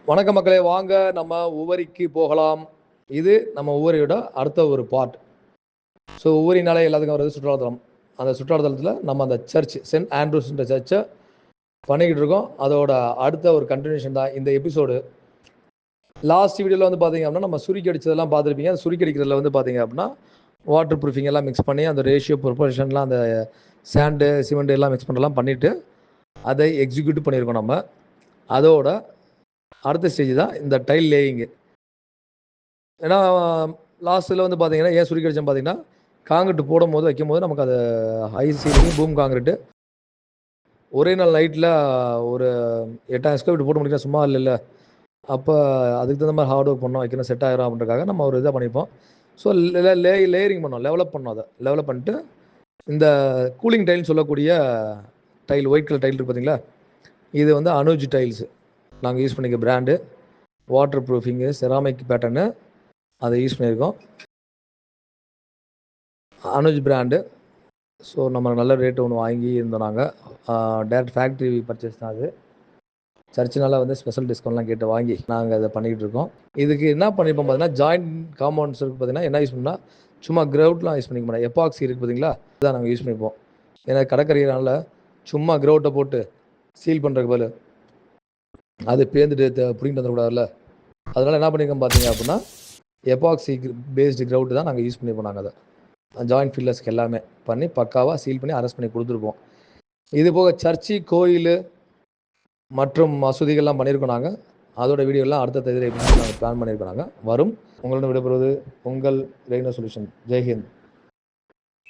வணக்க மக்களே, வாங்க நம்ம உவரிக்கு போகலாம். இது நம்ம உவரியோட அடுத்த ஒரு பார்ட். ஸோ உவரினாலே எல்லாத்துக்கும் வருது சுற்றுலாத்தலம். அந்த சுற்றுலாத்தலத்தில் நம்ம அந்த சர்ச் சென்ட் ஆண்ட்ரூஸ்ன்ற சர்ச்சை பண்ணிக்கிட்டு இருக்கோம். அதோட அடுத்த ஒரு கண்டினியூஷன் தான் இந்த எபிசோடு. லாஸ்ட் வீடியோவில் வந்து பார்த்தீங்க அப்படின்னா நம்ம சுருக்கி அடிச்சதெல்லாம் பார்த்துருப்பீங்க. அந்த சுருக்கி அடிக்கிறதுல வந்து பார்த்தீங்க அப்படின்னா வாட்டர் ப்ரூஃபிங் எல்லாம் மிக்ஸ் பண்ணி அந்த ரேஷியோ ப்ரொபோர்ஷன்லாம் அந்த சாண்டு சிமெண்ட் எல்லாம் மிக்ஸ் பண்ணலாம் பண்ணிவிட்டு அதை எக்ஸிக்யூட் பண்ணியிருக்கோம் நம்ம. அதோட அடுத்த ஸ்டேஜ் தான் இந்த டைல் லேயிங்கு. ஏன்னா லாஸ்ட்டில் வந்து பார்த்தீங்கன்னா ஏன் சுருக்கி அடிச்சோம் பார்த்தீங்கன்னா காங்கிரீட் போடும் போது வைக்கும் போது நமக்கு அது ஹை சீலிங் பூம் காங்கிரீட்டு ஒரே நாள் நைட்டில் ஒரு 8000 ஸ்கொயர் ஃபீட் போட்டு முடிக்கலாம், சும்மா இல்லை. அப்போ அதுக்கு தகுந்த மாதிரி ஹார்ட் ஒர்க் பண்ணோம், வைக்கணும், செட் ஆகிரும் அப்படின்றக்காக நம்ம ஒரு இதாக பண்ணிப்போம். ஸோ லேயரிங் பண்ணோம், டெவலப் பண்ணோம். அதை டெவலப் பண்ணிட்டு இந்த கூலிங் டைல்னு சொல்லக்கூடிய டைல், ஒயிட் கலர் டைல் இருக்குது பார்த்தீங்களா, இது வந்து அனுஜ் டைல்ஸு நாங்கள் யூஸ் பண்ணிக்க பிராண்டு. வாட்டர் ப்ரூஃபிங்கு, செராமிக் பேட்டர்னு அதை யூஸ் பண்ணியிருக்கோம், அனுஜ் பிராண்டு. ஸோ நம்ம நல்ல ரேட்டு ஒன்று வாங்கி இருந்தோம். நாங்கள் டேரக்ட் ஃபேக்ட்ரி பர்ச்சேஸ் தான் அது. சர்ச்சினால வந்து ஸ்பெஷல் டிஸ்கவுண்ட்லாம் கேட்டு வாங்கி நாங்கள் அதை பண்ணிக்கிட்டு இருக்கோம். இதுக்கு என்ன பண்ணியிருப்போம் பார்த்தீங்கன்னா, ஜாயிண்ட் காம்பவுண்ட்ஸ் இருக்குது பார்த்தீங்கன்னா, என்ன யூஸ் பண்ணால் சும்மா கிரவுட்லாம் யூஸ் பண்ணிக்க மாட்டோம். எப்பாக்சி இருக்குது பார்த்தீங்களா, இதுதான் நாங்கள் யூஸ் பண்ணிப்போம். ஏன்னா கடற்கரையினால சும்மா கிரவுட்டை போட்டு சீல் பண்ணுறதுக்கு பதில் அது பேர்ந்துட்டு பிடிங்கிட்டு வந்துடக்கூடாதுல்ல. அதனால் என்ன பண்ணியிருக்கோம் பார்த்தீங்க அப்படின்னா, எப்பாக்சி பேஸ்டு கிரவுட்டு தான் நாங்கள் யூஸ் பண்ணிப்போம். நாங்கள் அதை ஜாயிண்ட் ஃபில்லர்ஸ்க்கு எல்லாமே பண்ணி பக்காவாக சீல் பண்ணி அரெஸ்ட் பண்ணி கொடுத்துருப்போம். இது போக சர்ச்சு, கோயில் மற்றும் மசூதிகள்லாம் பண்ணியிருக்கோம் நாங்கள். அதோட வீடியோலாம் அடுத்த தேதியில் எப்படி நாங்கள் பிளான் பண்ணியிருக்கோம். நாங்கள் வரும். உங்களிடம் விடைபெறுவது உங்கள் ரெய்னோ சொல்யூஷன். ஜெய்ஹிந்த்.